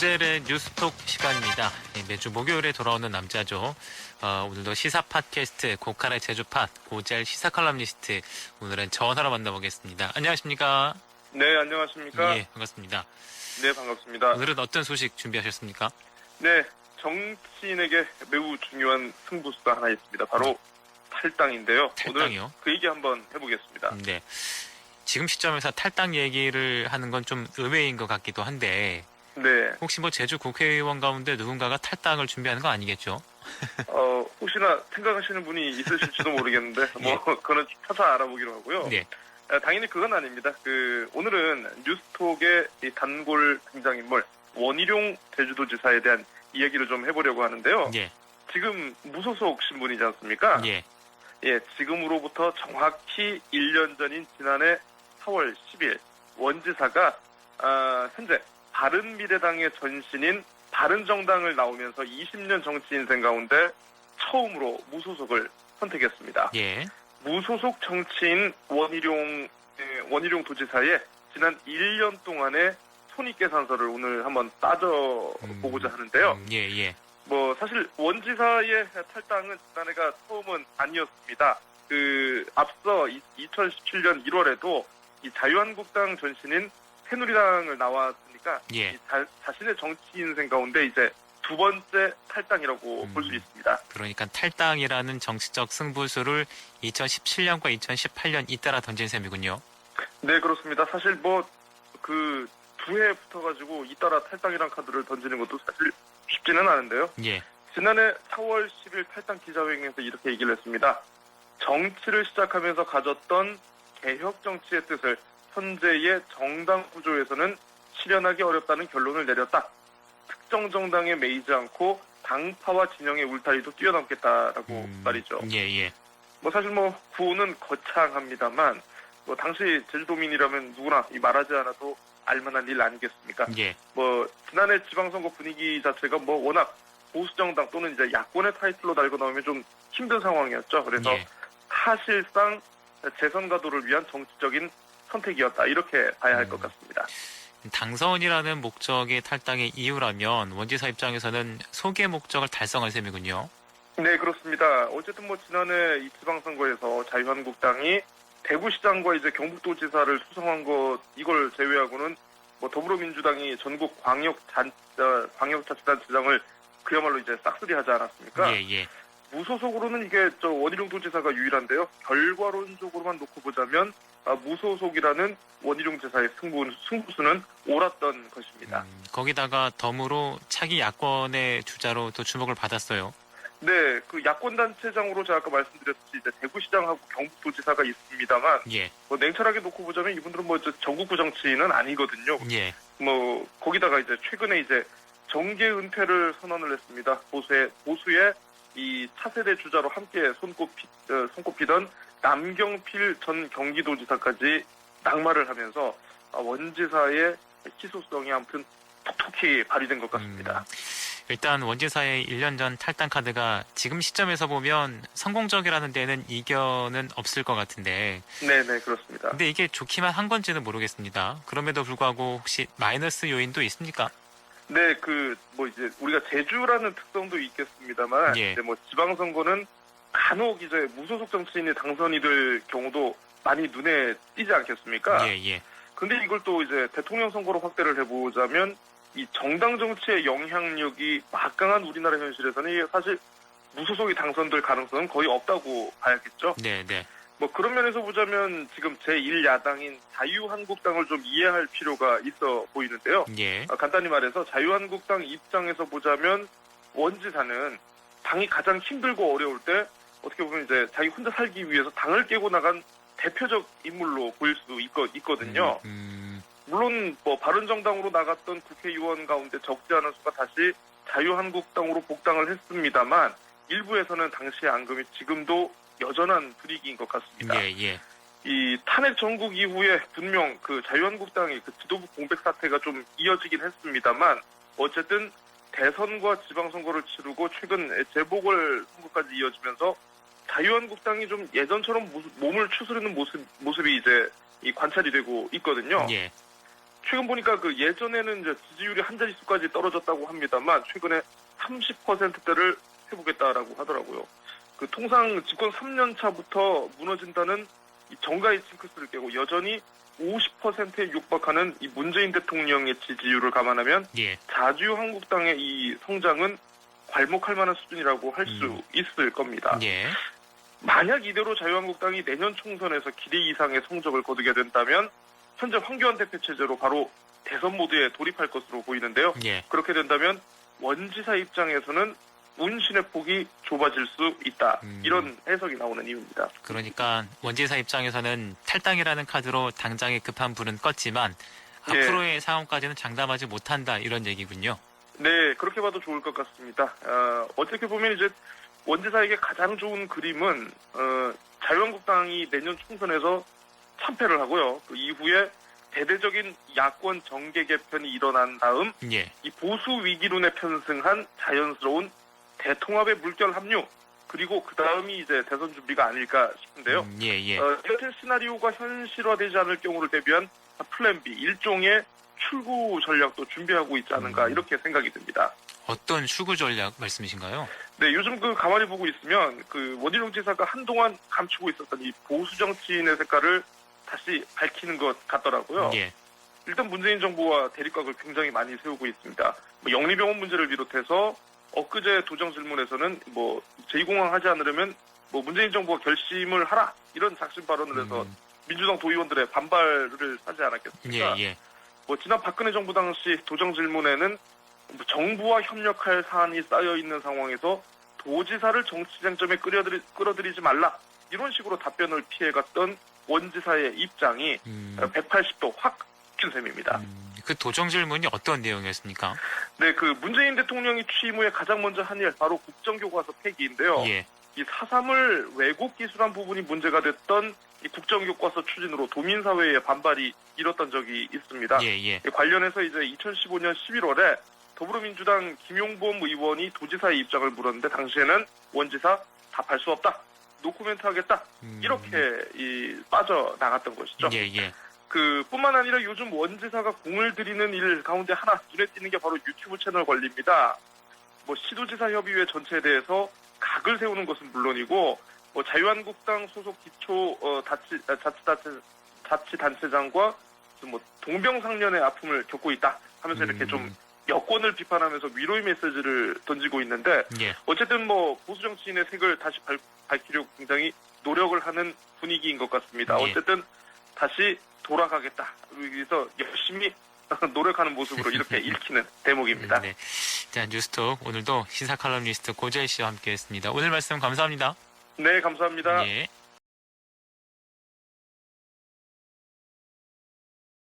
고젤의 뉴스톡 시간입니다. 매주 목요일에 돌아오는 남자죠. 오늘도 시사 팟캐스트 고칼의 제주팟 고젤 시사 칼럼니스트 오늘은 전화로 만나보겠습니다. 안녕하십니까? 네, 안녕하십니까? 예, 반갑습니다. 네, 반갑습니다. 오늘은 어떤 소식 준비하셨습니까? 네, 정치인에게 매우 중요한 승부수가 하나 있습니다. 바로 탈당인데요. 탈당이요? 오늘 그 얘기 한번 해보겠습니다. 네. 지금 시점에서 탈당 얘기를 하는 건 좀 의외인 것 같기도 한데 네, 혹시 뭐 제주 국회의원 가운데 누군가가 탈당을 준비하는 거 아니겠죠? 혹시나 생각하시는 분이 있으실지도 모르겠는데, 그거는 차차 알아보기로 하고요. 네. 당연히 그건 아닙니다. 오늘은 뉴스톡의 이 단골 등장인물, 원희룡 제주도지사에 대한 이야기를 좀 해보려고 하는데요. 예. 지금 무소속 신분이지 않습니까? 예. 예, 지금으로부터 정확히 1년 전인 지난해 4월 10일 원지사가 현재 바른미래당의 전신인 바른정당을 나오면서 20년 정치 인생 가운데 처음으로 무소속을 선택했습니다. 예. 무소속 정치인 원희룡 도지사의 지난 1년 동안의 손익계산서를 오늘 한번 따져보고자 하는데요. 예. 사실 원지사의 탈당은 지난해가 처음은 아니었습니다. 앞서 2017년 1월에도 이 자유한국당 전신인 새누리당을 나왔으니까 예. 자신의 정치 인생 가운데 이제 두 번째 탈당이라고 볼 수 있습니다. 그러니까 탈당이라는 정치적 승부수를 2017년과 2018년 잇따라 던진 셈이군요. 네, 그렇습니다. 사실 두 해 붙어가지고 잇따라 탈당이란 카드를 던지는 것도 사실 쉽지는 않은데요. 예. 지난해 4월 10일 탈당 기자회견에서 이렇게 얘기를 했습니다. 정치를 시작하면서 가졌던 개혁 정치의 뜻을 현재의 정당 구조에서는 실현하기 어렵다는 결론을 내렸다. 특정 정당에 매이지 않고 당파와 진영의 울타리도 뛰어넘겠다라고 말이죠. 예. 사실 구호는 거창합니다만 당시 제주도민이라면 누구나 말하지 않아도 알만한 일 아니겠습니까? 예. 지난해 지방선거 분위기 자체가 워낙 보수정당 또는 이제 야권의 타이틀로 달고 나오면 좀 힘든 상황이었죠. 그래서 예. 사실상 재선 가도를 위한 정치적인 선택이었다. 이렇게 봐야 할 것 같습니다. 당선이라는 목적이 탈당의 이유라면 원지사 입장에서는 소개 목적을 달성할 셈이군요. 네, 그렇습니다. 어쨌든 지난해 이 지방선거에서 자유한국당이 대구시장과 이제 경북도지사를 수성한 것 이걸 제외하고는 더불어민주당이 전국 광역자치단체장을 그야말로 이제 싹쓸이하지 않았습니까? 예. 무소속으로는 이게 원희룡 도지사가 유일한데요. 결과론적으로만 놓고 보자면 무소속이라는 원희룡 지사의 승부수는 옳았던 것입니다. 거기다가 덤으로 차기 야권의 주자로 또 주목을 받았어요. 네, 야권단체장으로 제가 아까 말씀드렸듯이 이제 대구시장하고 경북도지사가 있습니다만, 예. 냉철하게 놓고 보자면 이분들은 전국구 정치인은 아니거든요. 예. 거기다가 이제 최근에 이제 정계 은퇴를 선언을 했습니다. 보수의 이 차세대 주자로 함께 손꼽히던 남경필 전 경기도지사까지 낙마를 하면서 원지사의 희소성이 아무튼 톡톡히 발휘된 것 같습니다. 일단 원지사의 1년 전 탈당 카드가 지금 시점에서 보면 성공적이라는 데는 이견은 없을 것 같은데. 네, 그렇습니다. 근데 이게 좋기만 한 건지는 모르겠습니다. 그럼에도 불구하고 혹시 마이너스 요인도 있습니까? 네, 이제 우리가 제주라는 특성도 있겠습니다만, 예. 이제 지방선거는 간혹 이제 무소속 정치인이 당선이 될 경우도 많이 눈에 띄지 않겠습니까? 예. 근데 이걸 또 이제 대통령 선거로 확대를 해보자면, 이 정당 정치의 영향력이 막강한 우리나라 현실에서는 이게 사실 무소속이 당선될 가능성은 거의 없다고 봐야겠죠. 네. 그런 면에서 보자면 지금 제1야당인 자유한국당을 좀 이해할 필요가 있어 보이는데요. 예. 간단히 말해서 자유한국당 입장에서 보자면 원지사는 당이 가장 힘들고 어려울 때 어떻게 보면 이제 자기 혼자 살기 위해서 당을 깨고 나간 대표적 인물로 보일 수도 있거든요. 물론 바른정당으로 나갔던 국회의원 가운데 적지 않은 수가 다시 자유한국당으로 복당을 했습니다만 일부에서는 당시의 앙금이 지금도 여전한 분위기인 것 같습니다. 예. 이 탄핵 전국 이후에 분명 자유한국당의 지도부 공백 사태가 좀 이어지긴 했습니다만 어쨌든 대선과 지방선거를 치르고 최근 재보궐선거까지 이어지면서 자유한국당이 좀 예전처럼 몸을 추스르는 모습이 이제 관찰이 되고 있거든요. 예. 최근 보니까 그 예전에는 이제 지지율이 한 자릿수까지 떨어졌다고 합니다만 최근에 30%대를 회복했다라고 하더라고요. 그 통상 집권 3년 차부터 무너진다는 이 정가의 징크스를 깨고 여전히 50%에 육박하는 이 문재인 대통령의 지지율을 감안하면 예. 자유한국당의 이 성장은 괄목할 만한 수준이라고 할 수 있을 겁니다. 예. 만약 이대로 자유한국당이 내년 총선에서 기대 이상의 성적을 거두게 된다면 현재 황교안 대표 체제로 바로 대선 모드에 돌입할 것으로 보이는데요. 예. 그렇게 된다면 원지사 입장에서는 운신의 폭이 좁아질 수 있다. 이런 해석이 나오는 이유입니다. 그러니까 원지사 입장에서는 탈당이라는 카드로 당장의 급한 불은 껐지만 예. 앞으로의 상황까지는 장담하지 못한다 이런 얘기군요. 네, 그렇게 봐도 좋을 것 같습니다. 어떻게 보면 이제 원지사에게 가장 좋은 그림은 자유한국당이 내년 총선에서 참패를 하고요. 그 이후에 대대적인 야권 정계 개편이 일어난 다음 예. 이 보수 위기론에 편승한 자연스러운 대통합의 물결 합류 그리고 그 다음이 이제 대선 준비가 아닐까 싶은데요. 예, 예. 이렇게 시나리오가 현실화되지 않을 경우를 대비한 플랜 B 일종의 출구 전략도 준비하고 있지 않은가 이렇게 생각이 듭니다. 어떤 출구 전략 말씀이신가요? 네, 요즘 그 가만히 보고 있으면 그 원희룡 지사가 한동안 감추고 있었던 이 보수 정치인의 색깔을 다시 밝히는 것 같더라고요. 예. 일단 문재인 정부와 대립각을 굉장히 많이 세우고 있습니다. 뭐 영리병원 문제를 비롯해서 엊그제 도정 질문에서는 뭐 제2공항 하지 않으려면 뭐 문재인 정부가 결심을 하라 이런 작심 발언을 해서 민주당 도의원들의 반발을 사지 않았겠습니까? 예, 예. 뭐 지난 박근혜 정부 당시 도정 질문에는 뭐 정부와 협력할 사안이 쌓여 있는 상황에서 도지사를 정치 쟁점에 끌어들이지 말라 이런 식으로 답변을 피해갔던 원지사의 입장이 180도 확 바뀐 셈입니다. 그 도정 질문이 어떤 내용이었습니까? 네, 그 문재인 대통령이 취임 후에 가장 먼저 한 일 바로 국정교과서 폐기인데요. 예. 이 4.3을 왜곡 기술한 부분이 문제가 됐던 이 국정교과서 추진으로 도민사회의 반발이 일었던 적이 있습니다. 예, 예. 관련해서 이제 2015년 11월에 더불어민주당 김용범 의원이 도지사의 입장을 물었는데 당시에는 원지사 답할 수 없다. 노코멘트 하겠다. 이렇게 빠져나갔던 것이죠. 예, 예. 뿐만 아니라 요즘 원지사가 공을 들이는 일 가운데 하나 눈에 띄는 게 바로 유튜브 채널 관리입니다. 뭐 시도지사 협의회 전체에 대해서 각을 세우는 것은 물론이고 뭐 자유한국당 소속 기초 자치단체장과 뭐 동병상련의 아픔을 겪고 있다 하면서 이렇게 좀 여권을 비판하면서 위로의 메시지를 던지고 있는데 예. 어쨌든 뭐 보수 정치인의 색을 다시 밝히려고 굉장히 노력을 하는 분위기인 것 같습니다. 예. 어쨌든 다시 돌아가겠다. 그래서 열심히 노력하는 모습으로 이렇게 읽히는 대목입니다. 네. 자, 뉴스톡 오늘도 시사 칼럼니스트 고재일 씨와 함께했습니다. 오늘 말씀 감사합니다. 네, 감사합니다. 예.